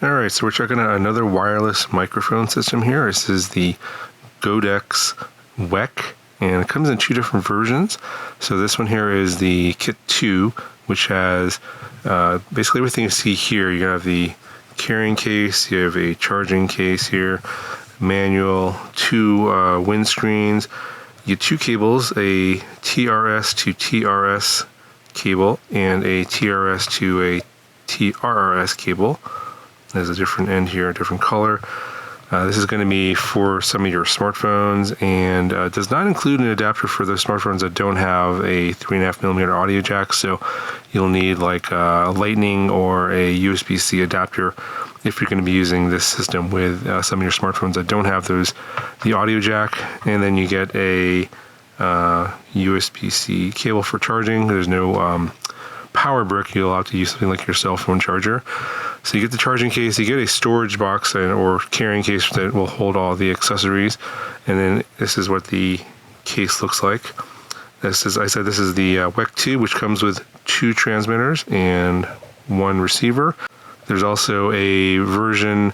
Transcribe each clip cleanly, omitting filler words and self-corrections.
Alright, so we're checking out another wireless microphone system here. This is the GODOX WEC, and it comes in two different versions. So this one here is the Kit 2, which has basically everything you see here. You have the carrying case, you have a charging case here, manual, two windscreens, you get two cables, a TRS to TRS cable and a TRS to a TRRS cable. There's a different end here, a different color. This is going to be for some of your smartphones, and does not include an adapter for those smartphones that don't have a 3.5mm audio jack. So you'll need like a Lightning or a USB-C adapter if you're going to be using this system with some of your smartphones that don't have the audio jack. And then you get a USB-C cable for charging. There's no power brick. You'll have to use something like your cell phone charger. So you get the charging case, you get a storage box or carrying case that will hold all the accessories, and then this is what the case looks like. This is the WEC 2, which comes with two transmitters and one receiver. There's also a version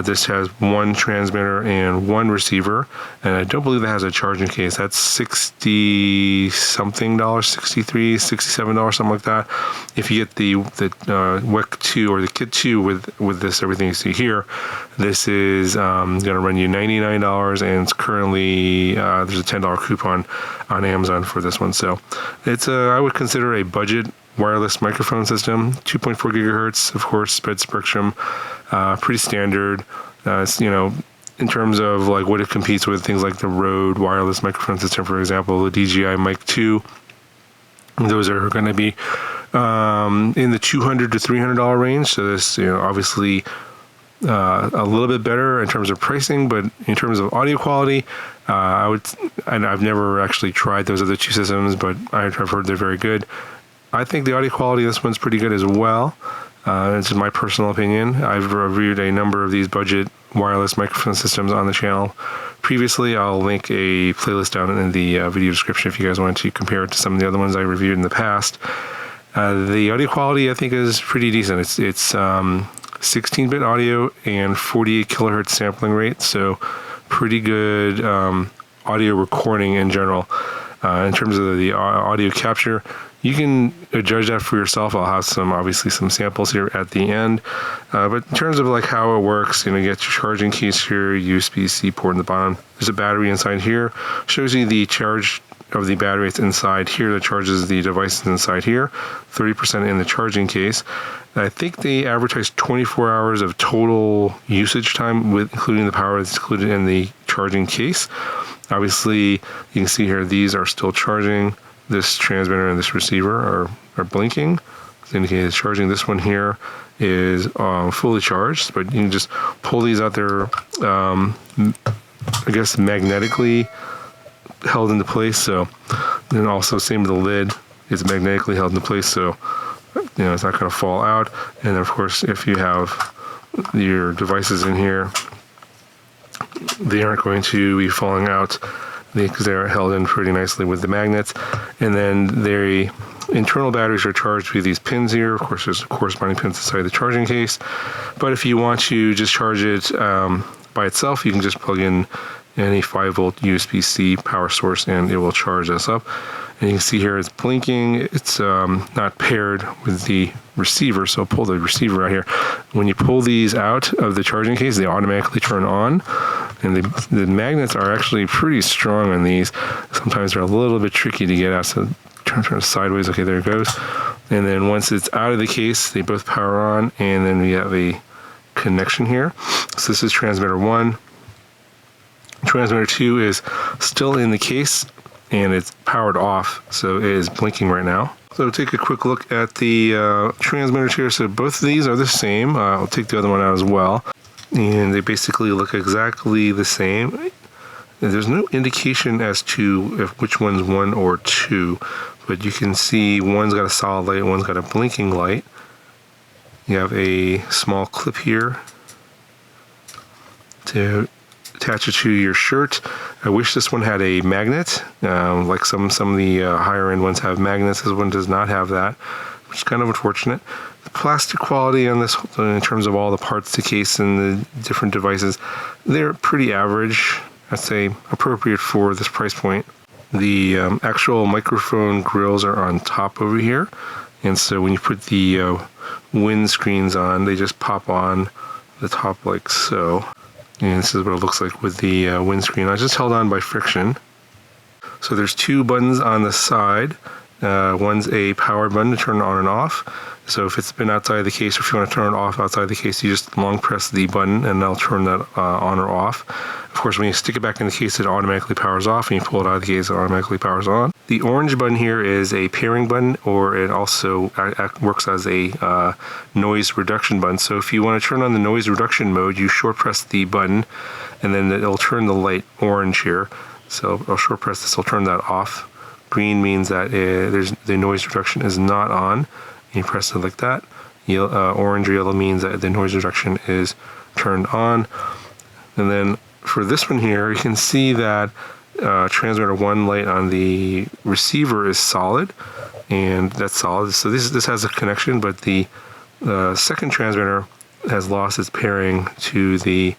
this has one transmitter and one receiver, and I don't believe it has a charging case. That's $60 something, $63, $67, something like that. If you get the WEC 2 or the Kit 2 with this everything you see here, this is going to run you $99, and it's currently there's a $10 coupon on Amazon for this one. So it's I would consider a budget wireless microphone system. 2.4 gigahertz, of course, spread spectrum, pretty standard. It's, in terms of like what it competes with, things like the Rode wireless microphone system, for example, the DJI Mic 2. Those are going to be in the $200 to $300 range. So this, obviously a little bit better in terms of pricing, but in terms of audio quality, I've never actually tried those other two systems, but I've heard they're very good. I think the audio quality of this one's pretty good as well. This is my personal opinion. I've reviewed a number of these budget wireless microphone systems on the channel previously. I'll link a playlist down in the video description if you guys want to compare it to some of the other ones I reviewed in the past. The audio quality, I think, is pretty decent. It's 16-bit audio and 48 kilohertz sampling rate, so pretty good audio recording in general. In terms of the audio capture, you can judge that for yourself. I'll have obviously some samples here at the end. But in terms of like how it works, you get your charging case here, USB-C port in the bottom. There's a battery inside here. Shows you the charge of the battery. It's inside here that charges the devices inside here. 30% in the charging case. I think they advertise 24 hours of total usage time, including the power that's included in the charging case. Obviously, you can see here these are still charging. This transmitter and this receiver are blinking, indicating it's charging. This one here is fully charged, but you can just pull these out there, I guess magnetically held into place. So, and also same with the lid, it's magnetically held into place, so it's not going to fall out. And of course, if you have your devices in here, they aren't going to be falling out because they're held in pretty nicely with the magnets. And then the internal batteries are charged with these pins here. Of course, there's corresponding pins inside the charging case. But if you want to just charge it by itself, you can just plug in any 5-volt USB-C power source and it will charge us up. And you can see here it's blinking. It's not paired with the receiver, so pull the receiver out here. When you pull these out of the charging case, they automatically turn on. And the magnets are actually pretty strong on these. Sometimes they're a little bit tricky to get out, so turn sideways. Okay, there it goes. And then once it's out of the case, they both power on, and then we have a connection here. So this is transmitter 1. Transmitter 2 is still in the case, and it's powered off, so it is blinking right now. So take a quick look at the transmitters here. So both of these are the same. I'll take the other one out as well. And they basically look exactly the same. There's no indication as to which one's 1 or 2, but you can see one's got a solid light, one's got a blinking light. You have a small clip here to attach it to your shirt. I wish this one had a magnet, like some of the higher end ones have magnets. This one does not have that. which is kind of unfortunate. The plastic quality on this, in terms of all the parts, the case, and the different devices, they're pretty average. I'd say appropriate for this price point. The actual microphone grills are on top over here, and so when you put the wind screens on, they just pop on the top like so. And this is what it looks like with the windscreen. I just held on by friction. So there's two buttons on the side. One's a power button to turn it on and off. So if it's been outside the case, or if you want to turn it off outside the case, you just long press the button and that'll turn that on or off. Of course, when you stick it back in the case, it automatically powers off, and you pull it out of the case, it automatically powers on. The orange button here is a pairing button, or it also works as a noise reduction button. So if you want to turn on the noise reduction mode, you short press the button, and then it'll turn the light orange here. So I'll short press this, I'll turn that off. Green means that the noise reduction is not on. You press it like that. Orange or yellow means that the noise reduction is turned on. And then for this one here, you can see that transmitter 1 light on the receiver is solid, and that's solid. So this has a connection, but the second transmitter has lost its pairing to the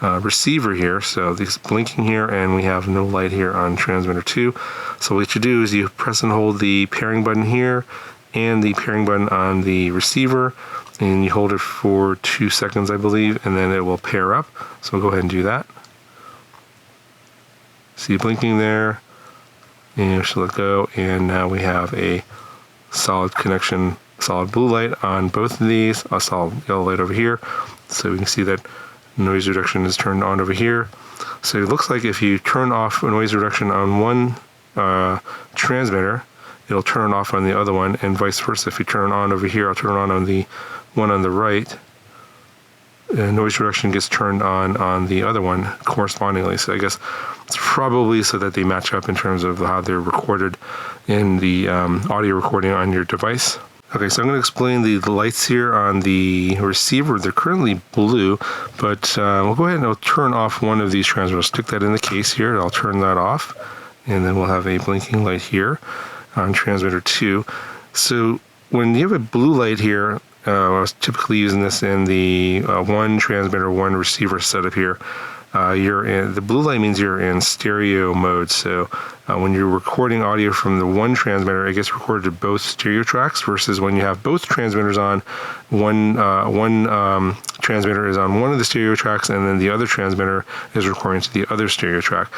receiver here. So this is blinking here, and we have no light here on transmitter 2. So what you do is you press and hold the pairing button here and the pairing button on the receiver, and you hold it for 2 seconds, I believe, and then it will pair up. So we'll go ahead and do that. See blinking there, and just let go, and now we have a solid connection, solid blue light on both of these, a solid yellow light over here. So we can see that noise reduction is turned on over here. So it looks like if you turn off noise reduction on one transmitter, it'll turn off on the other one, and vice versa. If you turn it on over here, I'll turn it on the one on the right. Noise reduction gets turned on the other one correspondingly. So I guess it's probably so that they match up in terms of how they're recorded in the audio recording on your device. Okay, so I'm going to explain the lights here on the receiver. They're currently blue, but we'll go ahead and I'll turn off one of these transmitters. Stick that in the case here, and I'll turn that off, and then we'll have a blinking light here on transmitter 2. So when you have a blue light here, I was typically using this in the one transmitter, one receiver setup here. The blue light means you're in stereo mode. So when you're recording audio from the one transmitter, it gets recorded to both stereo tracks, versus when you have both transmitters on, one transmitter is on one of the stereo tracks, and then the other transmitter is recording to the other stereo track.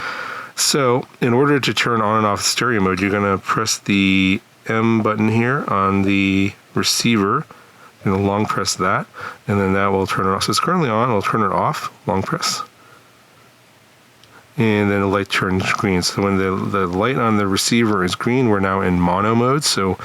So in order to turn on and off stereo mode, you're going to press the M button here on the receiver, and long press that, and then that will turn it off. So it's currently on, we'll turn it off, long press. And then the light turns green. So when the light on the receiver is green, we're now in mono mode. So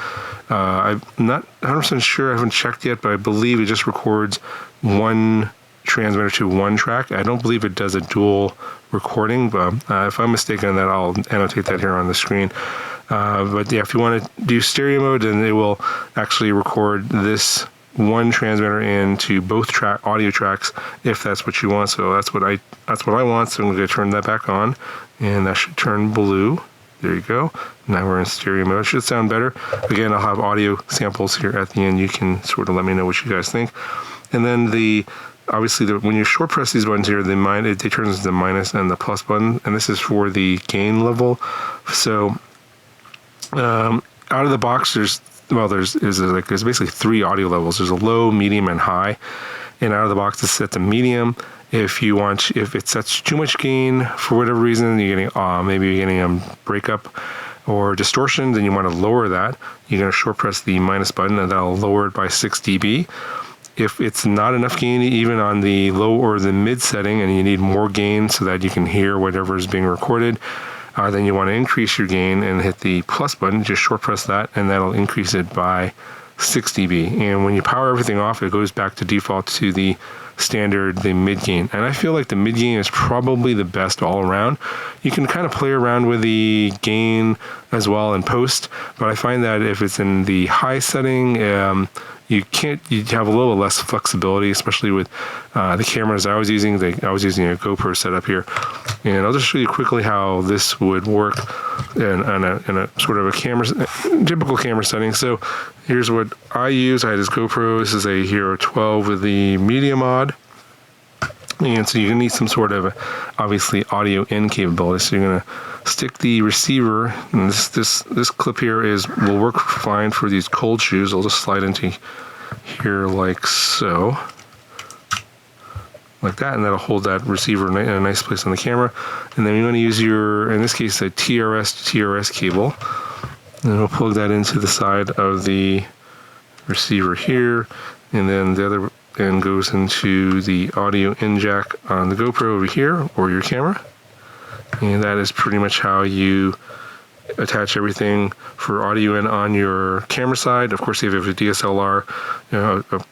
I'm not 100% sure, I haven't checked yet, but I believe it just records one transmitter to one track. I don't believe it does a dual recording, but if I'm mistaken on that, I'll annotate that here on the screen. But yeah, if you want to do stereo mode, then it will actually record this one transmitter into both audio tracks, if that's what you want. So that's what I want. So I'm going to turn that back on, and that should turn blue. There you go. Now we're in stereo mode. It should sound better. Again, I'll have audio samples here at the end. You can sort of let me know what you guys think. And then obviously when you short press these buttons here, it turns into the minus and the plus button, and this is for the gain level. So out of the box, there's basically 3 audio levels. There's a low, medium, and high. And out of the box, it's set to medium. If it sets too much gain for whatever reason, you're getting maybe you're getting breakup or distortion, then you want to lower that. You're going to short press the minus button, and that'll lower it by 6 dB. If it's not enough gain, even on the low or the mid setting, and you need more gain so that you can hear whatever is being recorded, then you want to increase your gain and hit the plus button. Just short press that, and that'll increase it by 6 dB. And when you power everything off, it goes back to default to the standard, the mid gain. And I feel like the mid gain is probably the best all around. You can kind of play around with the gain as well in post, but I find that if it's in the high setting, you have a little less flexibility, especially with the cameras I was using. I was using a GoPro setup here, and I'll just show you quickly how this would work in a sort of a typical camera setting. So here's what I use. I had this GoPro. This is a Hero 12 with the media mod. And so you need some sort of, obviously, audio in capability. So you're going to stick the receiver, and this clip here will work fine for these cold shoes. I'll just slide into here like so, like that, and that'll hold that receiver in a nice place on the camera. And then you're going to use in this case, a TRS cable, and we'll plug that into the side of the receiver here, and then the other end goes into the audio in jack on the GoPro over here, or your camera. And that is pretty much how you attach everything for audio in on your camera side. Of course, if you have a DSLR,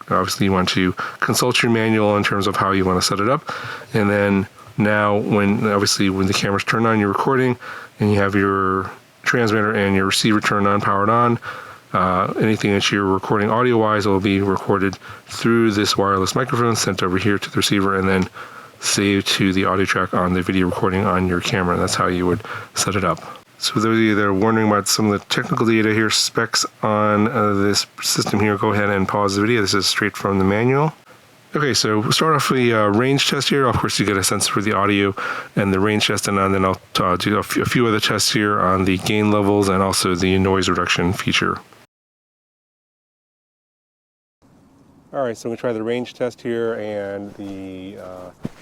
obviously you want to consult your manual in terms of how you want to set it up. And then now, when the camera's turned on, you're recording, and you have your transmitter and your receiver turned on, powered on. Anything that you're recording audio-wise will be recorded through this wireless microphone, sent over here to the receiver, and then saved to the audio track on the video recording on your camera. That's how you would set it up. So for those of you that are wondering about some of the technical data here, specs on this system here, go ahead and pause the video. This is straight from the manual. Okay, so we'll start off with the range test here. Of course, you get a sense for the audio and the range test, and then I'll do a few other tests here on the gain levels and also the noise reduction feature. All right, so I'm going to try the range test here, and the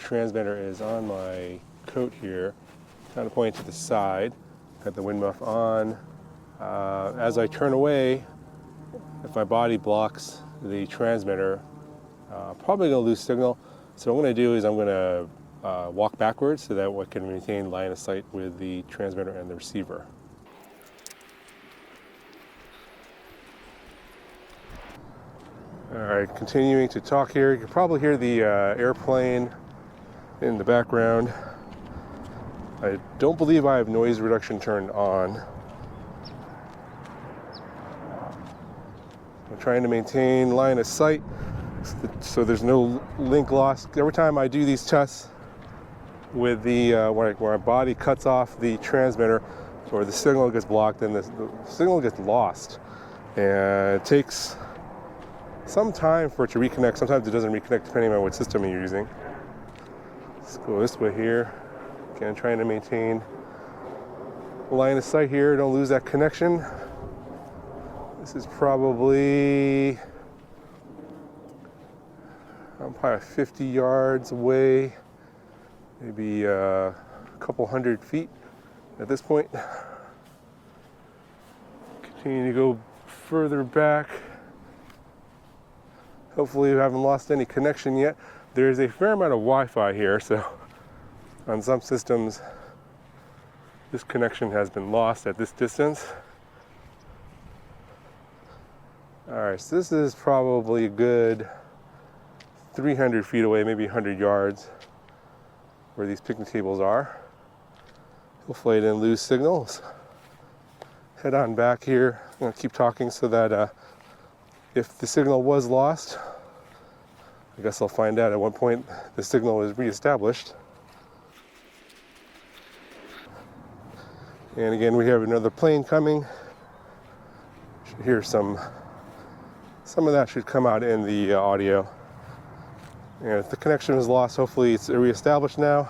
transmitter is on my coat here, kind of pointing to the side. Got the wind muff on. As I turn away, if my body blocks the transmitter, probably going to lose signal. So what I'm going to do is I'm going to walk backwards so that I can maintain line of sight with the transmitter and the receiver. All right, continuing to talk here. You can probably hear the airplane in the background. I don't believe I have noise reduction turned on. I'm trying to maintain line of sight so there's no link loss. Every time I do these tests with the where my body cuts off the transmitter or the signal gets blocked, then the signal gets lost, and it takes some time for it to reconnect. Sometimes it doesn't reconnect depending on what system you're using. Let's go this way here. Again, trying to maintain line of sight here, don't lose that connection. This is probably, I'm probably 50 yards away, maybe a couple hundred feet at this point. Continue to go further back. Hopefully you haven't lost any connection yet. There's a fair amount of Wi-Fi here, so on some systems this connection has been lost at this distance. Alright, so this is probably a good 300 feet away, maybe 100 yards, where these picnic tables are. Hopefully I didn't lose signals. Head on back here. I'm going to keep talking so that if the signal was lost, I guess I'll find out at one point the signal is reestablished. And again, we have another plane coming. Should hear some of that should come out in the audio. And if the connection was lost, hopefully it's reestablished now.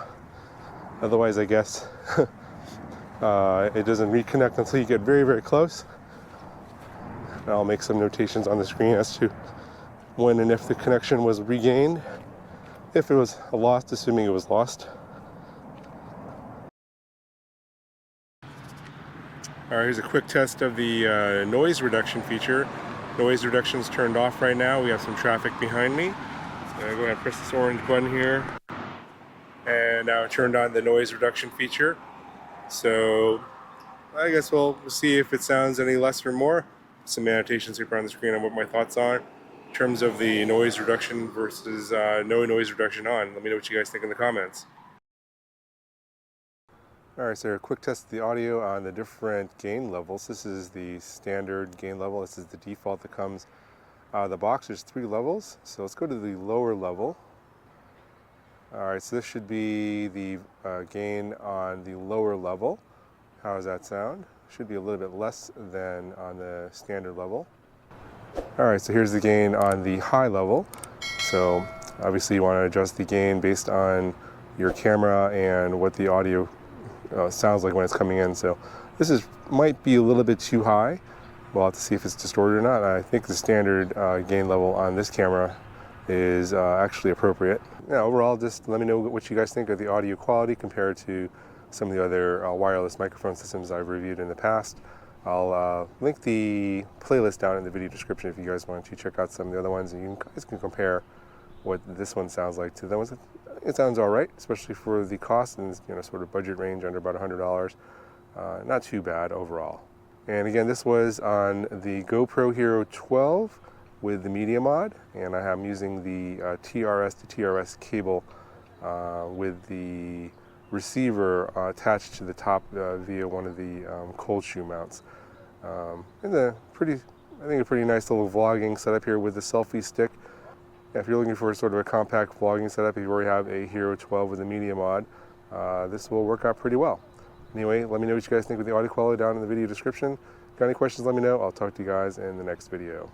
Otherwise, I guess it doesn't reconnect until you get very, very close. And I'll make some notations on the screen as to when and if the connection was regained. If it was lost, assuming it was lost. All right, here's a quick test of the noise reduction feature. Noise reduction is turned off right now. We have some traffic behind me. So I'm going to go ahead and press this orange button here. And now I turned on the noise reduction feature. So I guess we'll see if it sounds any less or more. Some annotations here on the screen on what my thoughts are in terms of the noise reduction versus no noise reduction on. Let me know what you guys think in the comments. Alright, so a quick test of the audio on the different gain levels. This is the standard gain level. This is the default that comes The box, there's 3 levels, so let's go to the lower level. Alright, so this should be the gain on the lower level. How does that sound? Should be a little bit less than on the standard level. Alright, so here's the gain on the high level. So obviously you want to adjust the gain based on your camera and what the audio sounds like when it's coming in. So this might be a little bit too high. We'll have to see if it's distorted or not. I think the standard gain level on this camera is actually appropriate. Yeah, overall, just let me know what you guys think of the audio quality compared to some of the other wireless microphone systems I've reviewed in the past. I'll link the playlist down in the video description if you guys want to check out some of the other ones, and you guys can compare what this one sounds like to the ones. It sounds all right, especially for the cost and sort of budget range under about $100. Not too bad overall. And again, this was on the GoPro Hero 12 with the media mod, and I'm using the TRS to TRS cable with the receiver attached to the top via one of the cold shoe mounts. And I think a pretty nice little vlogging setup here with the selfie stick. If you're looking for sort of a compact vlogging setup, if you already have a Hero 12 with a media mod, this will work out pretty well. Anyway, let me know what you guys think with the audio quality down in the video description. Got any questions, let me know. I'll talk to you guys in the next video.